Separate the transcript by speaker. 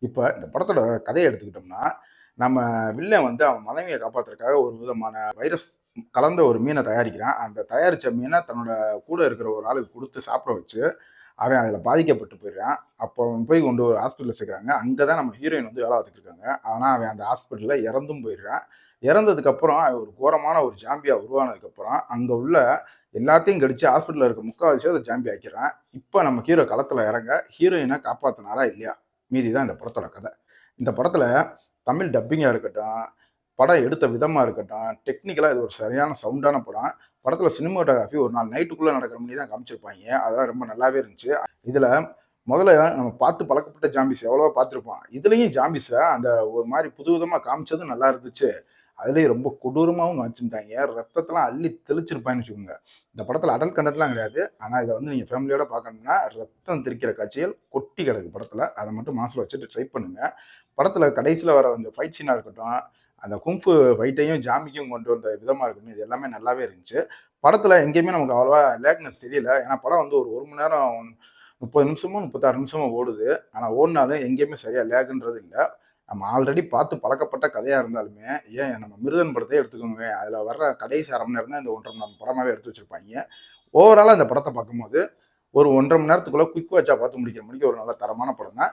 Speaker 1: இப்ப இந்த படத்தோட கதைய எடுத்துக்கிட்டோம்னா, நம்ம வில்லன் வந்து அவன் மனைவிய காப்பாத்துறதுக்காக ஒரு விதமான வைரஸ் கலந்த ஒரு மீன தயாரிக்கிறான். அந்த தயாரிச்ச மீன தன்னோட கூட இருக்கிற ஒரு ஆளுக்கு குடுத்து சாப்பிட வச்சு, அவன் அதுல பாதிக்கப்பட்டு போயிடுறான். அப்போ அவன் போய் கொண்டு ஒரு ஹாஸ்பிட்டல்ல சேர்க்குறாங்க. அங்க தான் நம்ம ஹீரோயின் வந்து வேல பார்த்துட்டு இருக்காங்க. ஆனா, அவன் அந்த ஹாஸ்பிட்டல்ல இறந்தும் போயிடுறான். இறந்ததுக்கு அப்புறம் அவன் ஒரு கோரமான ஒரு ஜாம்பியா உருவானதுக்கு அப்புறம், அங்க உள்ள எல்லாத்தையும் கடிச்சு ஹாஸ்பிட்டல்ல இருக்க முக்காவாசி அத ஜாம்பி ஆக்கிடுறான். இப்ப நம்ம ஹீரோ களத்துல இறங்க, ஹீரோயின காப்பாத்துனாரா இல்லையா? மீதி தான் இந்த படத்தோட கதை. இந்த படத்துல தமிழ் டப்பிங்கா இருக்கட்டும், படம் எடுத்த விதமா இருக்கட்டும், டெக்னிக்கலா இது ஒரு சரியான சவுண்டான படம். படத்துல சினிமாட்டோகிராஃபி ஒரு நாள் நைட்டுக்குள்ள நடக்கிற மாரி தான் காமிச்சிருப்பாய்ங்க. அதெல்லாம் ரொம்ப நல்லாவே இருந்துச்சு. இதுல முதல்ல நம்ம பார்த்து பழக்கப்பட்ட ஜாம்பிஸ் எவ்வளவோ பார்த்துருப்போம். இதுலயும் ஜாம்பிஸ அந்த ஒரு மாரி புதுவிதமா காமிச்சதும் நல்லா இருந்துச்சு. அதுலயும் ரொம்ப கொடூரமாவும் காமிச்சிருந்தாய்ங்க. ரத்தத்தலாம் அள்ளி தெளிச்சிருப்பாய்ன்னு வச்சுக்கோங்க. இந்த படத்துல அடல்ட் கன்டென்ட்லாம் கிடையாது. ஆனா இத வந்து நீங்க ஃபேமிலியோட பார்க்கணும்னா, ரத்தம் தெறிக்கிற காட்சிகள் கொட்டி கிடக்கு படத்துல. அத மட்டும் மனசுல வச்சுட்டு ட்ரை பண்ணுங்க. படத்துல கடைசியில வர அந்த ஃபைட் சீனா இருக்கட்டும், அந்த குங்ஃபு ஃபைட்டையும் ஜாம்பிக்கும் கொண்டு வந்த விதமா இருக்கட்டும், இது எல்லாமே நல்லாவே இருந்துச்சு. படத்துல எங்கேயுமே நமக்கு அவ்வளவா லேக்னஸ் தெரியல. ஏன்னா படம் வந்து ஒரு 1 மணி நேரம் 30 நிமிஷமோ, 36 நிமிஷமோ ஓடுது. ஆனா ஓடுனாலும் எங்கேயுமே சரியா லேகுன்றது இல்ல. நம்ம ஆல்ரெடி பார்த்து பழக்கப்பட்ட கதையா இருந்தாலுமே, ஏன் நம்ம மிருதன் படத்தையே எடுத்துக்கோங்களேன். அதுல வர்ற கடைசி 1/2 மணி நேரம் தான் இந்த 1 1/2 மணி நேரம் படமாவே எடுத்து வச்சிருப்பாய்ங்க. ஓவராலா இந்த படத்த பார்க்கும்போது, ஒரு 1 1/2 மணி நேரத்துக்குள்ள குயிக் வாட்சா பார்த்து முடிக்கிற மாரிக்கு ஒரு நல்ல தரமான படம் தான்.